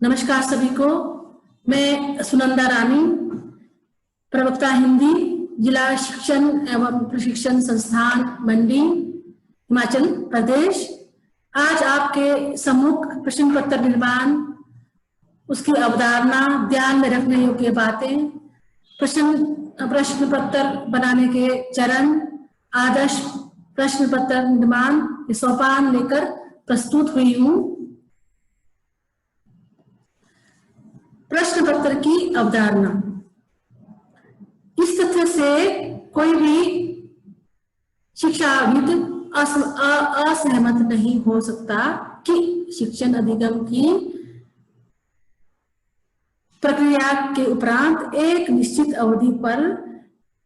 नमस्कार सभी को। मैं सुनंदा रानी, प्रवक्ता हिंदी, जिला शिक्षण एवं प्रशिक्षण संस्थान मंडी, हिमाचल प्रदेश। आज आपके सम्मुख प्रश्न पत्र निर्माण, उसकी अवधारणा, ध्यान में रखने योग्य बातें, प्रश्न पत्र बनाने के चरण, आदर्श प्रश्न पत्र निर्माण के सोपान लेकर प्रस्तुत हुई हूँ। प्रश्न पत्र की अवधारणा। इस तथ्य से कोई भी शिक्षाविद असहमत नहीं हो सकता कि शिक्षण अधिगम की प्रक्रिया के उपरांत एक निश्चित अवधि पर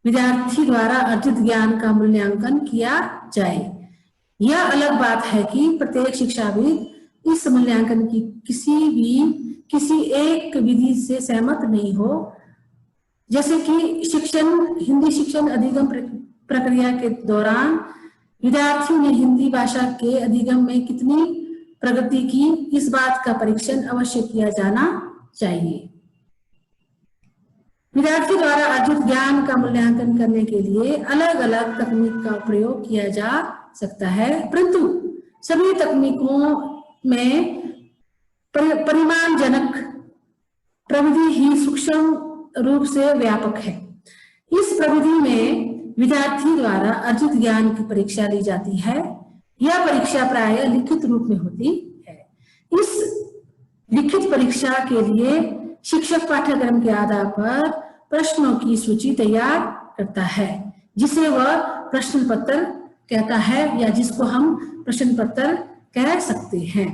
विद्यार्थी द्वारा अर्जित ज्ञान का मूल्यांकन किया जाए। यह अलग बात है कि प्रत्येक शिक्षाविद इस मूल्यांकन की किसी एक विधि से सहमत नहीं हो, जैसे कि हिंदी शिक्षण अधिगम प्रक्रिया के दौरान विद्यार्थियों ने हिंदी भाषा के अधिगम में कितनी प्रगति की, इस बात का परीक्षण अवश्य किया जाना चाहिए। विद्यार्थी द्वारा अर्जित ज्ञान का मूल्यांकन करने के लिए अलग अलग तकनीक का प्रयोग किया जा सकता है, परंतु सभी तकनीकों में परिमाणजनक प्रविधि ही सूक्ष्म रूप से व्यापक है। इस प्रविधि में विद्यार्थी द्वारा अर्जित ज्ञान की परीक्षा ली जाती है। यह परीक्षा प्रायः लिखित रूप में होती है। इस लिखित परीक्षा के लिए शिक्षक पाठ्यक्रम के आधार पर प्रश्नों की सूची तैयार करता है, जिसे वह प्रश्न पत्र कहता है या जिसको हम प्रश्न पत्र कह सकते हैं।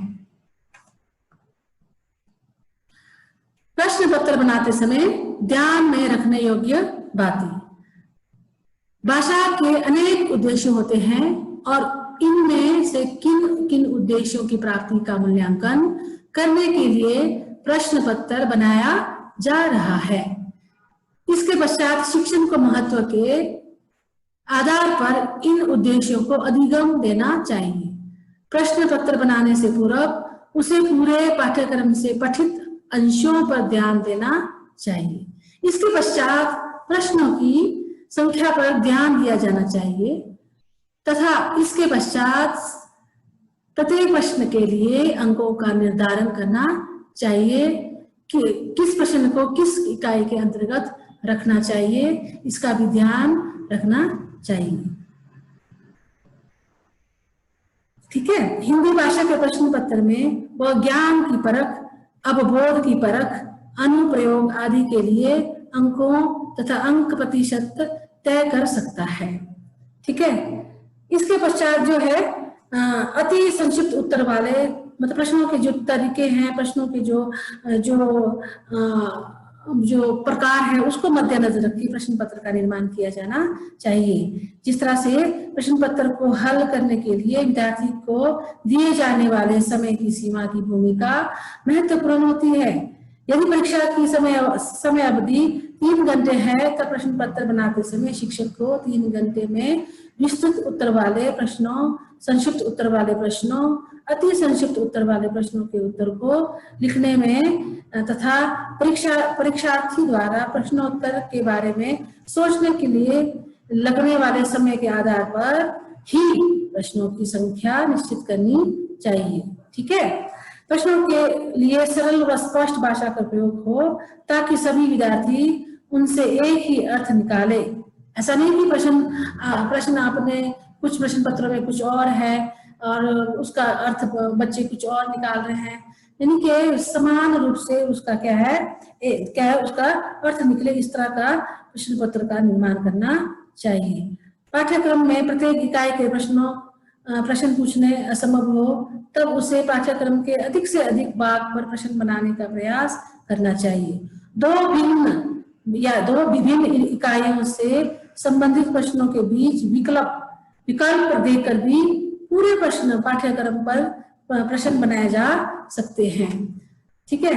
प्रश्न पत्र बनाते समय ध्यान में रखने योग्य बातें। भाषा के अनेक उद्देश्य होते हैं और इनमें से किन किन उद्देश्यों की प्राप्ति का मूल्यांकन करने के लिए प्रश्न पत्र बनाया जा रहा है। इसके पश्चात शिक्षण को महत्व के आधार पर इन उद्देश्यों को अधिगम देना चाहिए। प्रश्न पत्र बनाने से पूर्व उसे पूरे पाठ्यक्रम से पठित अंशों पर ध्यान देना चाहिए। इसके पश्चात प्रश्नों की संख्या पर ध्यान दिया जाना चाहिए तथा इसके पश्चात प्रत्येक प्रश्न के लिए अंकों का निर्धारण करना चाहिए कि किस प्रश्न को किस इकाई के अंतर्गत रखना चाहिए, इसका भी ध्यान रखना चाहिए। ठीक है। हिंदी भाषा के प्रश्न पत्र में वह ज्ञान की परख, अवबोध की परख, अनुप्रयोग आदि के लिए अंकों तथा अंक प्रतिशत तय कर सकता है। ठीक है। इसके पश्चात जो है अति संक्षिप्त उत्तर वाले, मतलब प्रश्नों के जो तरीके हैं, प्रश्नों के जो प्रकार है, उसको मद्देनजर रख के प्रश्न पत्र का निर्माण किया जाना चाहिए। जिस तरह से प्रश्न पत्र को हल करने के लिए विद्यार्थी को दिए जाने वाले समय की सीमा की भूमिका महत्वपूर्ण होती है। यदि परीक्षा की समय अवधि 3 घंटे है, तब प्रश्न पत्र बनाते समय शिक्षक को 3 घंटे में विस्तृत उत्तर वाले प्रश्नों, संक्षिप्त उत्तर वाले प्रश्नों, अति संक्षिप्त उत्तर वाले प्रश्नों के उत्तर को लिखने में तथा परीक्षार्थी द्वारा प्रश्नोत्तर के बारे में सोचने के लिए लगने वाले समय के आधार पर ही प्रश्नों की संख्या निश्चित करनी चाहिए। ठीक है। प्रश्नों के लिए सरल व स्पष्ट भाषा का प्रयोग हो ताकि सभी विद्यार्थी उनसे एक ही अर्थ निकाले। ऐसा नहीं कि प्रश्न आपने कुछ प्रश्न पत्रों में कुछ और है और उसका अर्थ बच्चे कुछ और निकाल रहे हैं, यानी कि समान रूप से उसका क्या है उसका अर्थ निकले, इस तरह का प्रश्न पत्र का निर्माण करना चाहिए। पाठ्यक्रम में प्रत्येक इकाई के प्रश्न पूछने असंभव हो, तब उसे पाठ्यक्रम के अधिक से अधिक भाग पर प्रश्न बनाने का प्रयास करना चाहिए। दो विभिन्न इकाइयों से संबंधित प्रश्नों के बीच विकल्प देकर भी पूरे प्रश्न पाठ्यक्रम पर प्रश्न बनाए जा सकते हैं। ठीक है।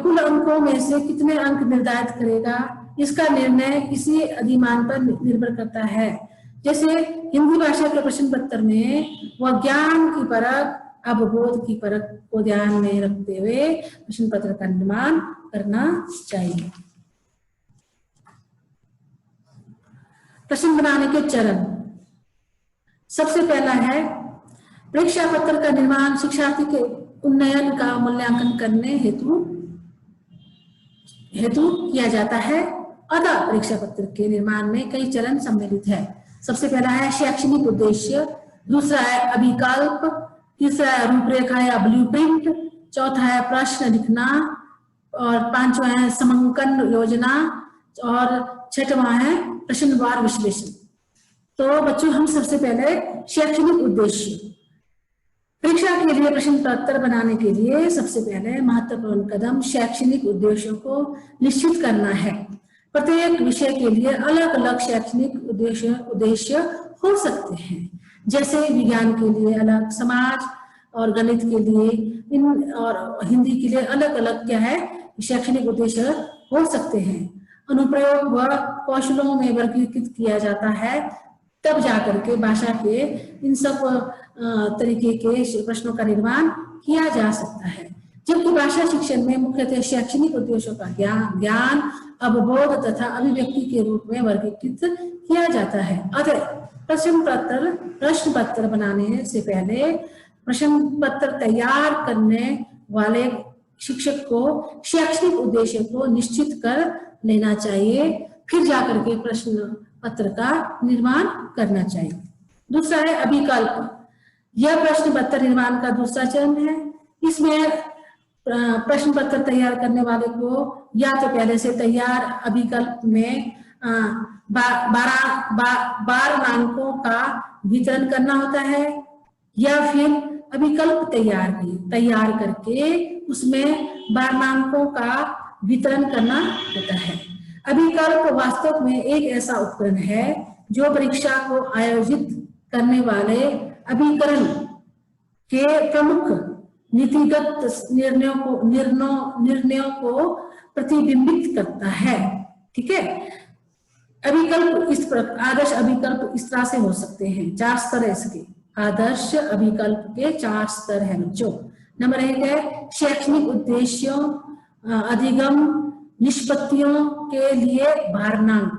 कुल अंकों में से कितने अंक निर्धारित करेगा, इसका निर्णय इसी अधिमान पर निर्भर करता है। जैसे हिंदी भाषा के प्रश्न पत्र में वह ज्ञान की परख, अवबोध की परख को ध्यान में रखते हुए प्रश्न पत्र का निर्माण करना चाहिए। प्रश्न बनाने के चरण, सबसे पहला है परीक्षा पत्र का निर्माण शिक्षार्थी के उन्नयन का मूल्यांकन करने हेतु किया जाता है। अतः परीक्षा पत्र के निर्माण में कई चरण सम्मिलित है। सबसे पहला है शैक्षणिक उद्देश्य, दूसरा है अभिकल्प, तीसरा है रूपरेखा या ब्लूप्रिंट, चौथा है प्रश्न लिखना, और पांचवा है समंकन योजना, और छठवां है प्रश्नवार विश्लेषण। तो बच्चों हम सबसे पहले शैक्षणिक उद्देश्य, परीक्षा के लिए प्रश्न पत्र बनाने के लिए सबसे पहले महत्वपूर्ण कदम शैक्षणिक उद्देश्यों को निश्चित करना है। प्रत्येक विषय के लिए अलग अलग शैक्षणिक उद्देश्य हो सकते हैं, जैसे विज्ञान के लिए अलग, समाज और गणित के लिए और हिंदी के लिए अलग अलग क्या है शैक्षणिक उद्देश्य हो सकते हैं। अनुप्रयोग व कौशलों में वर्गीकृत किया जाता है, तब जाकर के भाषा के इन सब तरीके के प्रश्नों का निर्माण किया जा सकता है। जबकि भाषा शिक्षण में मुख्यतः शैक्षणिक उद्देश्यों का ज्ञान, अवबोध तथा अभिव्यक्ति के रूप में वर्गीकृत किया जाता है। अतः प्रश्न पत्र बनाने से पहले प्रश्न पत्र तैयार करने वाले शिक्षक को शैक्षणिक उद्देश्य को निश्चित कर लेना चाहिए, फिर जाकर के प्रश्न पत्र का निर्माण करना चाहिए। दूसरा है अभिकल्प, यह प्रश्न पत्र निर्माण का दूसरा चरण है। इसमें प्रश्न पत्र तैयार करने वाले को या तो पहले से तैयार अभिकल्प में 12 अंकों का वितरण करना होता है, या फिर अभिकल्प तैयार करके उसमें 12 अंकों का वितरण करना होता है। अभिकल्प वास्तव में एक ऐसा उपकरण है जो परीक्षा को आयोजित करने वाले अभिकरण के प्रमुख नीतिगत निर्णयों को प्रतिबिंबित करता है। ठीक है, अभिकल्प आदर्श अभिकल्प इस तरह से हो सकते हैं, 4 स्तर है इसके। आदर्श अभिकल्प के 4 स्तर हैं बच्चों। नंबर 1 है शैक्षणिक उद्देश्यों अधिगम निष्पत्तियों के लिए भारांक,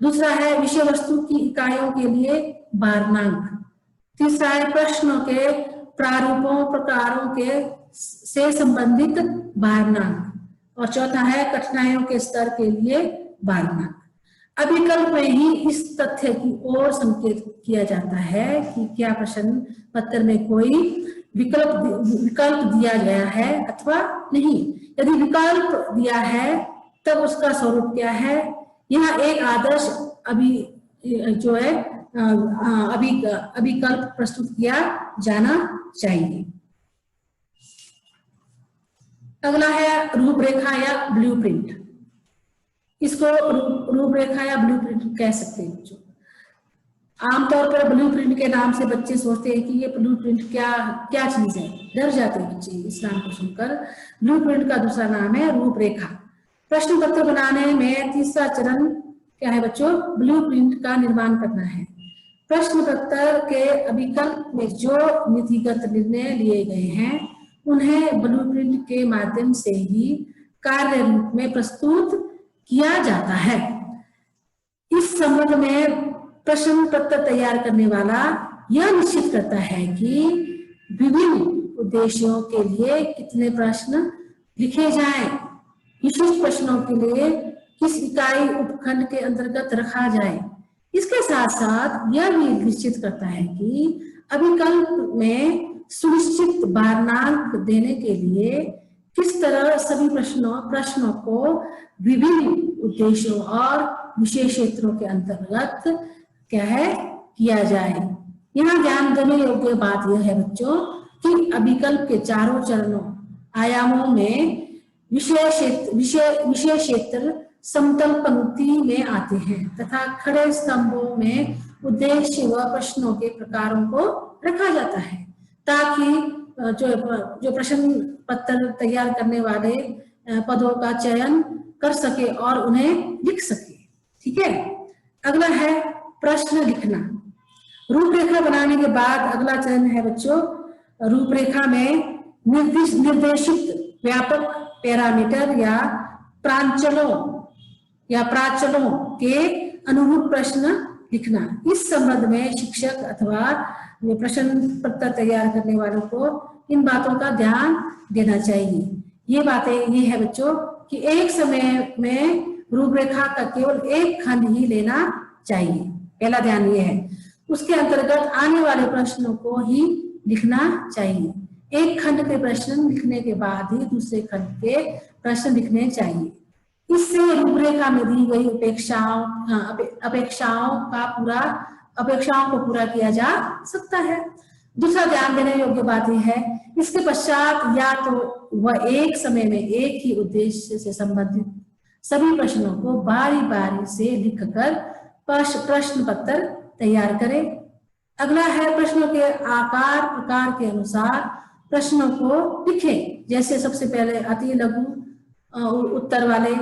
दूसरा है विषय वस्तु की इकाइयों के लिए भारांक, तीसरा है प्रश्नों के प्रारूपों प्रकारों के से संबंधित भारांक, और चौथा है कठिनाइयों के स्तर के लिए भारांक। अभिकल्प में ही इस तथ्य की ओर संकेत किया जाता है कि क्या प्रश्न पत्र में कोई विकल्प दिया गया है अथवा नहीं। यदि विकल्प दिया है तब उसका स्वरूप क्या है। यहाँ एक आदर्श अभिकल्प प्रस्तुत किया जाना चाहिए। अगला है रूपरेखा या ब्लूप्रिंट। इसको रूपरेखा या ब्लूप्रिंट कह सकते हैं बच्चों। आमतौर पर ब्लूप्रिंट के नाम से बच्चे सोचते हैं कि ये ब्लूप्रिंट क्या चीज है, डर जाते हैं बच्चे इस नाम को सुनकर। ब्लूप्रिंट का दूसरा नाम है रूपरेखा। प्रश्न पत्र बनाने में तीसरा चरण क्या है बच्चों, ब्लूप्रिंट का निर्माण करना है। प्रश्न पत्र के अभिकल्प में जो नीतिगत निर्णय लिए गए हैं उन्हें ब्लूप्रिंट के माध्यम से ही कार्य रूप में प्रस्तुत किया जाता है। इस संबंध में प्रश्न पत्र तैयार करने वाला यह निश्चित करता है कि विभिन्न उद्देश्यों के लिए कितने प्रश्न लिखे जाएं, विशिष्ट प्रश्नों के लिए किस इकाई उपखंड के अंतर्गत रखा जाए। इसके साथ साथ यह भी निश्चित करता है कि अभिकल्प में सुनिश्चित भारांक देने के लिए किस तरह सभी प्रश्नों को विभिन्न उद्देश्यों और विषय क्षेत्रों के अंतर्गत क्या है किया जाए। यहाँ ध्यान देने योग्य बात यह है बच्चों कि अभिकल्प के चारों चरणों आयामों में विषय क्षेत्र समतल पंक्ति में आते हैं तथा खड़े स्तंभों में उद्देश्य व प्रश्नों के प्रकारों को रखा जाता है, ताकि जो प्रश्न पत्र तैयार करने वाले पदों का चयन कर सके और उन्हें लिख सके। ठीक है, अगला है प्रश्न लिखना। रूपरेखा बनाने के बाद अगला चरण है बच्चों रूपरेखा में निर्देशित व्यापक पैरामीटर या प्राचलों के अनुरूप प्रश्न लिखना। इस संबंध में शिक्षक अथवा प्रश्न पत्र तैयार करने वालों को इन बातों का ध्यान देना चाहिए। ये बातें ये है बच्चों कि एक समय में रूपरेखा का केवल एक खंड ही लेना चाहिए, पहला ध्यान ये है। उसके अंतर्गत आने वाले प्रश्नों को ही लिखना चाहिए। एक खंड के प्रश्न लिखने के बाद ही दूसरे खंड के प्रश्न लिखने चाहिए। इससे रूपरेखा में दी गई अपेक्षाओं को पूरा किया जा सकता है। दूसरा ध्यान देने योग्य बात यह है, इसके पश्चात या तो वह एक समय में एक ही उद्देश्य से संबंधित सभी प्रश्नों को बारी बारी से लिखकर प्रश्न पत्र तैयार करें। अगला है प्रश्नों के आकार प्रकार के अनुसार प्रश्नों को लिखें। जैसे सबसे पहले अति लघु उत्तर वाले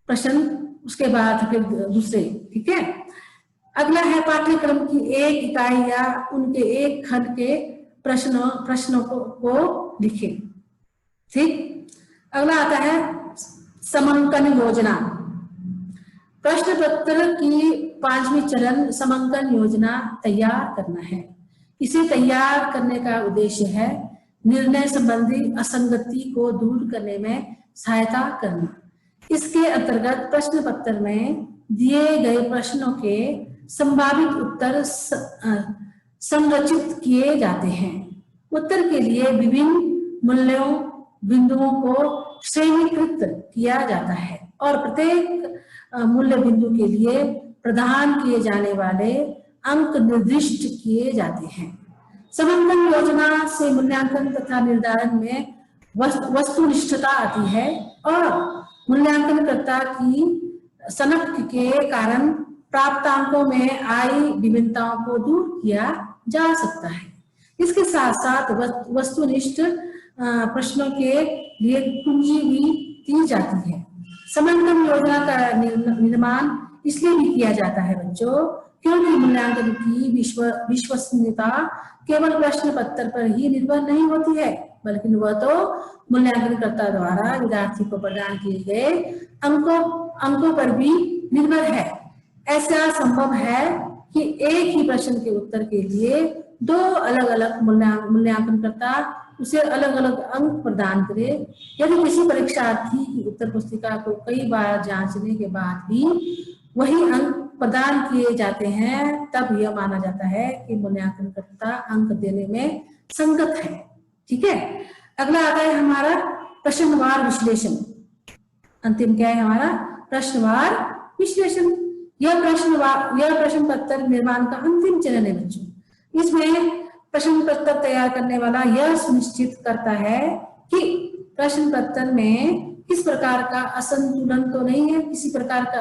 प्रश्न, उसके बाद फिर दूसरे, ठीक है। अगला है पाठ्यक्रम की एक इकाई या उनके एक खंड के प्रश्नों को लिखें, ठीक। अगला आता है समंकन योजना। प्रश्न पत्र की 5वीं चरण समंकन योजना तैयार करना है। इसे तैयार करने का उद्देश्य है निर्णय संबंधी असंगति को दूर करने में सहायता करना। इसके अंतर्गत प्रश्न पत्र में दिए गए प्रश्नों के संभावित उत्तर संरचित किए जाते हैं। उत्तर के लिए विभिन्न बिंदुओं को श्रेणीकृत किया जाता है और प्रत्येक मूल्य बिंदु के लिए प्रदान किए जाने वाले अंक निर्दिष्ट किए जाते हैं। समंकन योजना से मूल्यांकन तथा निर्धारण में वस्तुनिष्ठता आती है और मूल्यांकनकर्ता की सनक के कारण प्राप्त अंकों में आई विभिन्नताओं को दूर किया जा सकता है। इसके साथ साथ वस्तुनिष्ठ प्रश्नों के लिए कुंजी भी दी जाती है। समंकन योजना का निर्माण इसलिए भी किया जाता है बच्चों क्योंकि मूल्यांकन की विश्वसनीयता केवल प्रश्न पत्र पर ही निर्भर नहीं होती है, बल्कि वह तो मूल्यांकनकर्ता द्वारा विद्यार्थी को प्रदान किए गए अंकों पर भी निर्भर है। ऐसा संभव है कि एक ही प्रश्न के उत्तर के लिए दो अलग अलग मूल्यांकनकर्ता उसे अलग अलग अंक प्रदान करे। यदि किसी परीक्षार्थी की उत्तर पुस्तिका को कई बार जांचने के बाद भी वही अंक प्रदान किए जाते हैं, तब यह माना जाता है कि मूल्यांकनकर्ता अंक देने में संगत है, ठीक है। अगला आता है हमारा प्रश्नवार विश्लेषण। अंतिम क्या है हमारा प्रश्नवार विश्लेषण। यह प्रश्न पत्र निर्माण का अंतिम चरण है बच्चों। इसमें प्रश्न पत्र तैयार करने वाला यह सुनिश्चित करता है कि प्रश्न पत्र में किस प्रकार का असंतुलन तो नहीं है, किसी प्रकार का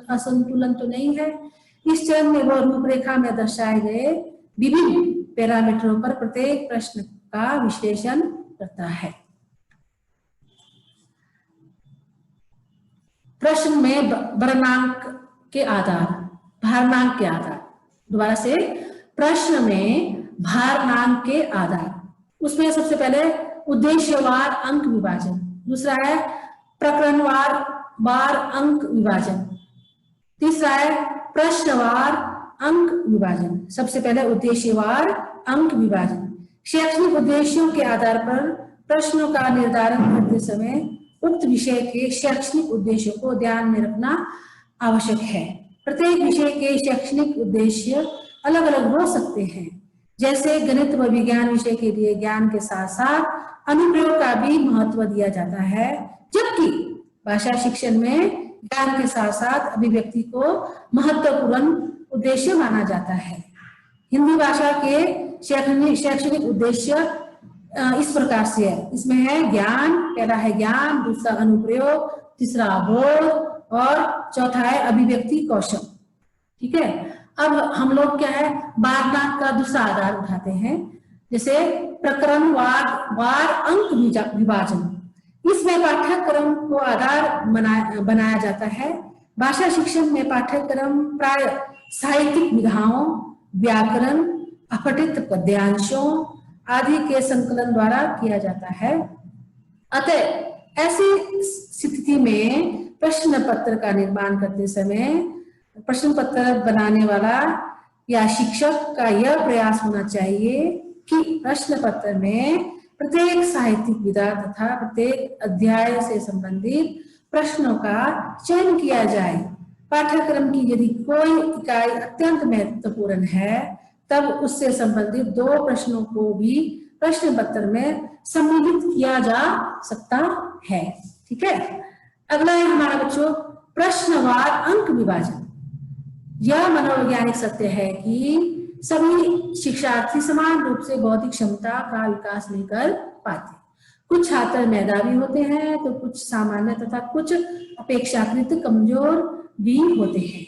असंतुलन तो नहीं है। इस चरण में वह रूपरेखा में दर्शाए गए विभिन्न पैरामीटरों पर प्रत्येक प्रश्न का विश्लेषण करता है। प्रश्न में भारांक के आधार, दोबारा से प्रश्न में भारांक के आधार, उसमें सबसे पहले उद्देश्यवार अंक विभाजन, दूसरा है प्रकरणवार अंक विभाजन, तीसरा है प्रश्नवार अंक विभाजन। सबसे पहले उद्देश्यवार अंक विभाजन। शैक्षणिक उद्देश्यों के आधार पर प्रश्नों का निर्धारण करते समय उक्त विषय के शैक्षणिक उद्देश्यों को ध्यान में रखना आवश्यक है। प्रत्येक विषय के शैक्षणिक उद्देश्य अलग अलग हो सकते हैं। जैसे गणित व विज्ञान विषय के लिए ज्ञान के साथ साथ अनुप्रयोग का भी महत्व दिया जाता है, जबकि भाषा शिक्षण में ज्ञान के साथ साथ अभिव्यक्ति को महत्वपूर्ण उद्देश्य माना जाता है। हिंदी भाषा के शैक्षणिक उद्देश्य इस प्रकार से है। इसमें है ज्ञान, पहला है ज्ञान, दूसरा अनुप्रयोग, तीसरा बोध और चौथा है अभिव्यक्ति कौशल, ठीक है। अब हम लोग क्या है भारांक का दूसरा आधार उठाते हैं, जैसे प्रकरणवार अंक विभाजन। इसमें पाठ्यक्रम को आधार बनाया जाता है। भाषा शिक्षण में पाठ्यक्रम प्राय साहित्यिक विधाओं, व्याकरण, अपठित पद्यांशों, आदि के संकलन द्वारा किया जाता है। अतः ऐसी स्थिति में प्रश्न पत्र का निर्माण करते समय प्रश्न पत्र बनाने वाला या शिक्षक का यह प्रयास होना चाहिए कि प्रश्न पत्र में प्रत्येक साहित्यिक विधा तथा प्रत्येक अध्याय से संबंधित प्रश्नों का चयन किया जाए। पाठ्यक्रम की यदि कोई इकाई अत्यंत महत्वपूर्ण है तब उससे संबंधित 2 प्रश्नों को भी प्रश्न पत्र में सम्मिलित किया जा सकता है। ठीक है। अगला है हमारा बच्चों प्रश्नवार अंक विभाजन। यह मनोवैज्ञानिक सत्य है कि सभी शिक्षार्थी समान रूप से बौद्धिक क्षमता का विकास नहीं कर पाते। कुछ छात्र मेधावी होते हैं तो कुछ सामान्य तथा कुछ अपेक्षाकृत कमजोर भी होते हैं।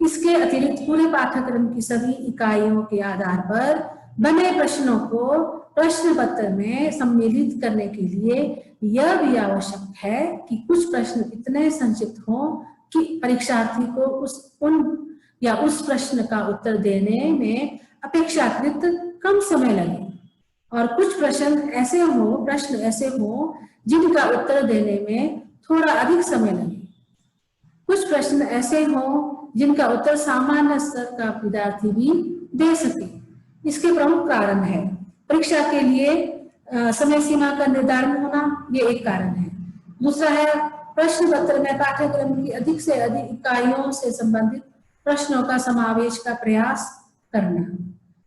इसके अतिरिक्त पूरे पाठ्यक्रम की सभी इकाइयों के आधार पर बने प्रश्नों को प्रश्न पत्र में सम्मिलित करने के लिए यह भी आवश्यक है कि कुछ प्रश्न इतने संक्षिप्त हों कि परीक्षार्थी को उस प्रश्न का उत्तर देने में अपेक्षाकृत कम समय लगे और कुछ प्रश्न ऐसे हो जिनका उत्तर देने में थोड़ा अधिक समय लगे। कुछ प्रश्न ऐसे हों जिनका उत्तर सामान्य स्तर का विद्यार्थी भी दे सके। इसके प्रमुख कारण है परीक्षा के लिए समय सीमा का निर्धारण होना, ये एक कारण है। दूसरा है प्रश्न पत्र में पाठ्यक्रम की अधिक से अधिक इकाइयों से संबंधित प्रश्नों का समावेश का प्रयास करना।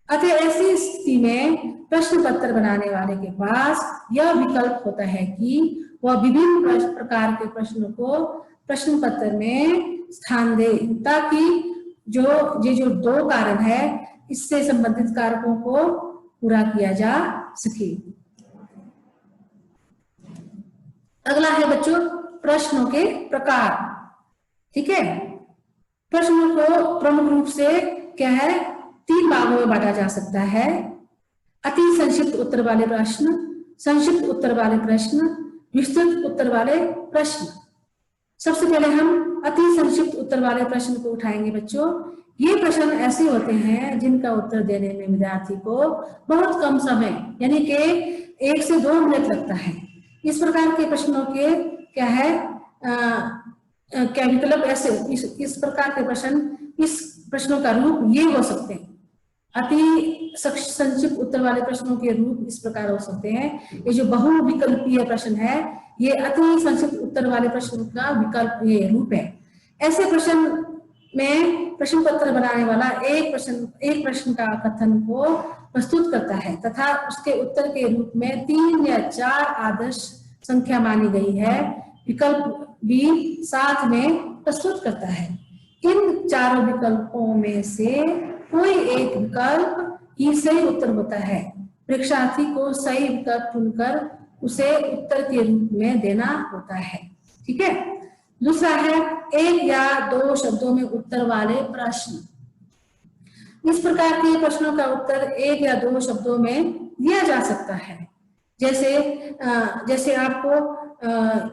अतः ऐसी स्थिति में प्रश्न पत्र बनाने वाले के पास यह विकल्प होता है कि वह विभिन्न प्रकार के प्रश्नों को प्रश्न पत्र में स्थान दे ताकि जो 2 कारण है इससे संबंधित कारकों को पूरा किया जा सके। अगला है बच्चों प्रश्नों के प्रकार। ठीक है। प्रश्नों को प्रमुख रूप से क्या है 3 भागों में बांटा जा सकता है। अति संक्षिप्त उत्तर वाले प्रश्न, संक्षिप्त उत्तर वाले प्रश्न, विस्तृत उत्तर वाले प्रश्न। सबसे पहले हम अति संक्षिप्त उत्तर वाले प्रश्न को उठाएंगे बच्चों। ये प्रश्न ऐसे होते हैं जिनका उत्तर देने में विद्यार्थी को बहुत कम समय यानी कि 1 से 2 मिनट लगता है। इस प्रकार के प्रश्नों के क्या है क्या विकल्प ऐसे इस प्रकार के इस प्रश्नों का रूप ये हो सकते हैं। अति संक्षिप्त उत्तर वाले प्रश्नों के रूप इस प्रकार हो सकते हैं। ये जो बहुविकल्पीय प्रश्न है ये अति संक्षिप्त उत्तर वाले प्रश्नों का विकल्प ये रूप है। ऐसे प्रश्न में प्रश्न पत्र बनाने वाला एक प्रश्न का कथन को प्रस्तुत करता है तथा उसके उत्तर के रूप में 3 या 4 आदर्श संख्या मानी गई है विकल्प भी साथ में प्रस्तुत करता है। इन चारों विकल्पों में से कोई एक विकल्प ही सही उत्तर होता है। परीक्षार्थी को सही विकल्प चुनकर उसे उत्तर के रूप में देना होता है। ठीक है। दूसरा है 1 या 2 शब्दों में उत्तर वाले प्रश्न। इस प्रकार के प्रश्नों का उत्तर 1 या 2 शब्दों में दिया जा सकता है। जैसे आपको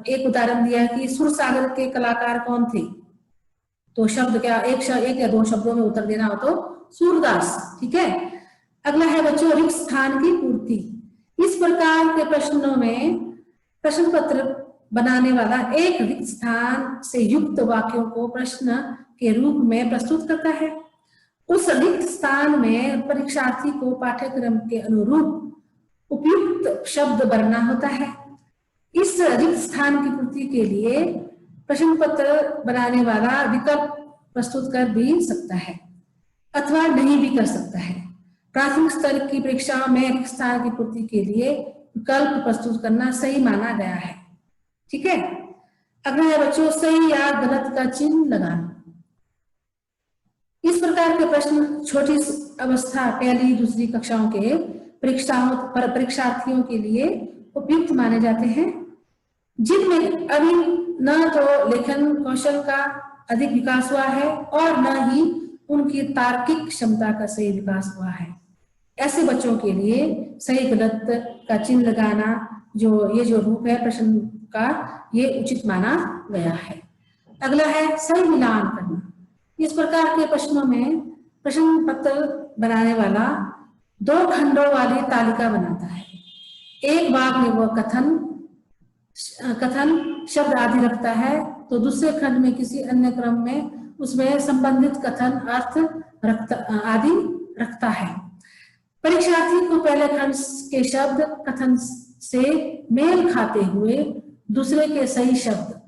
एक उदाहरण दिया कि सुरसागर के कलाकार कौन थे, तो शब्द क्या 1 या 2 शब्दों में उत्तर देना हो तो सूरदास। ठीक है। अगला है बच्चों रिक्त स्थान की पूर्ति। इस प्रकार के प्रश्नों में प्रश्न पत्र बनाने वाला एक रिक्त स्थान से युक्त वाक्यों को प्रश्न के रूप में प्रस्तुत करता है। उस रिक्त स्थान में परीक्षार्थी को पाठ्यक्रम के अनुरूप उपयुक्त शब्द भरना होता है। इस रिक्त स्थान की पूर्ति के लिए प्रश्न पत्र बनाने वाला विकल्प प्रस्तुत कर भी सकता है अथवा नहीं भी कर सकता है। प्राथमिक स्तर की परीक्षाओं में रिक्त स्थान की पूर्ति के लिए विकल्प प्रस्तुत करना सही माना गया है। ठीक है। अगला है बच्चों सही या गलत का चिन्ह लगाना। इस प्रकार के प्रश्न छोटी अवस्था 1ली 2री कक्षाओं के परीक्षार्थियों के लिए उपयुक्त माने जाते हैं, जिनमें अभी न तो लेखन कौशल का अधिक विकास हुआ है और न ही उनकी तार्किक क्षमता का सही विकास हुआ है। ऐसे बच्चों के लिए सही गलत का चिन्ह लगाना जो रूप है प्रश्न का ये उचित माना गया है। अगला है सही मिलान करना। इस प्रकार के प्रश्नों में प्रश्न पत्र बनाने वाला दो खंडों वाली तालिका बनाता है। एक भाग में वो कथन शब्द आदि रखता है, तो दूसरे खंड में किसी अन्य क्रम में उसमें संबंधित कथन अर्थ आदि रखता है। परीक्षार्थी को पहले खंड के शब्द कथन से मेल खाते हुए दूसरे के सही शब्द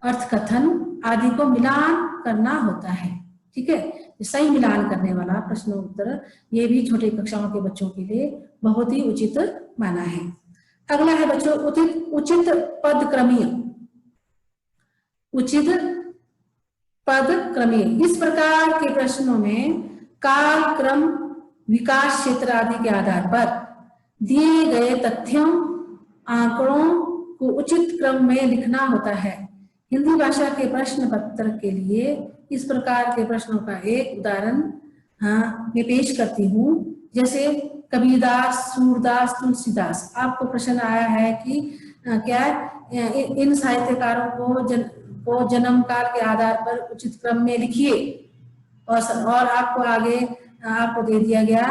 अर्थ कथन आदि को मिलान करना होता है। ठीक है, सही मिलान करने वाला प्रश्नोत्तर ये भी छोटी कक्षाओं के बच्चों के लिए बहुत ही उचित माना है। अगला है बच्चों उचित पदक्रमीय। उचित पदक्रमीय इस प्रकार के प्रश्नों में काल, क्रम, विकास क्षेत्र आदि के आधार पर दिए गए तथ्यों, आंकड़ों को उचित क्रम में लिखना होता है। हिंदी भाषा के प्रश्न पत्र के लिए इस प्रकार के प्रश्नों का एक उदाहरण मैं पेश करती हूँ। जैसे कबीरदास, सूरदास, तुलसीदास। आपको प्रश्न आया है कि क्या इन साहित्यकारों को जन्म काल के आधार पर उचित क्रम में लिखिए, और आपको आगे आपको दे दिया गया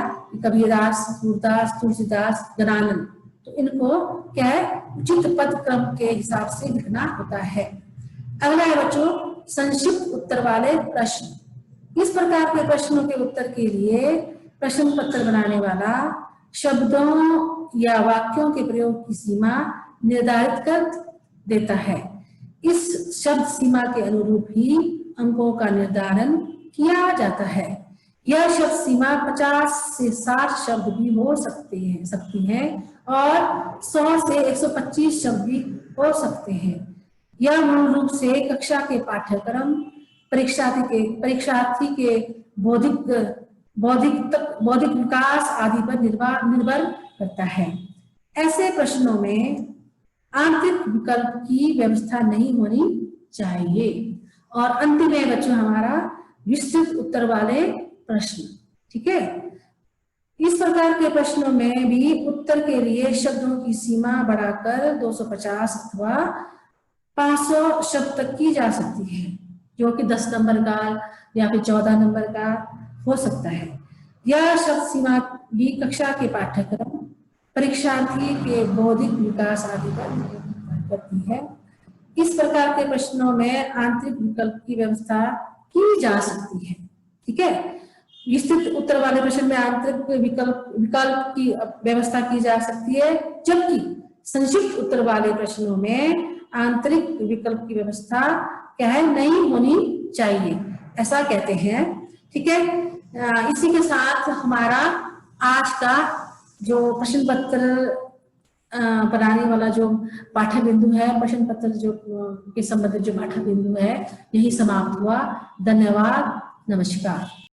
कबीरदास, सूरदास, तुलसीदास, गणानंद। तो इनको क्या है उचित पद क्रम के हिसाब से लिखना होता है। अगला है बच्चों संक्षिप्त उत्तर वाले प्रश्न। इस प्रकार के प्रश्नों के उत्तर के लिए प्रश्न पत्र बनाने वाला शब्दों या वाक्यों के प्रयोग की सीमा निर्धारित कर देता है। इस शब्द सीमा के अनुरूप ही अंकों का निर्धारण किया जाता है। यह शब्द सीमा 50 से 60 शब्द भी हो सकती हैं और 100 से 125 शब्द भी हो सकते हैं। यह मूल रूप से कक्षा के पाठ्यक्रम, परीक्षार्थी के बौद्धिक विकास आदि पर निर्भर करता है। ऐसे प्रश्नों में आंतरिक विकल्प की व्यवस्था नहीं होनी चाहिए। और अंतिम है बच्चों हमारा विस्तृत उत्तर वाले प्रश्न। ठीक है, इस प्रकार के प्रश्नों में भी उत्तर के लिए शब्दों की सीमा बढ़ाकर 250 अथवा 500 शब्द तक की जा सकती है, जो कि 10 नंबर का या फिर 14 नंबर का हो सकता है। यह शब्द सीमा भी कक्षा के पाठ्यक्रम, परीक्षार्थी के बौद्धिक विकास आदि पर निर्भर करती है। इस प्रकार के प्रश्नों में आंतरिक विकल्प की व्यवस्था की जा सकती है। ठीक है, विस्तृत उत्तर वाले प्रश्न में आंतरिक विकल्प की व्यवस्था की जा सकती है, जबकि संक्षिप्त उत्तर वाले प्रश्नों में आंतरिक विकल्प की व्यवस्था क्या है नहीं होनी चाहिए, ऐसा कहते हैं। ठीक है, इसी के साथ हमारा आज का जो प्रश्न पत्र बनाने वाला जो पाठ्य बिंदु है, प्रश्न पत्र जो के संबंधित जो पाठ्य बिंदु है, यही समाप्त हुआ। धन्यवाद, नमस्कार।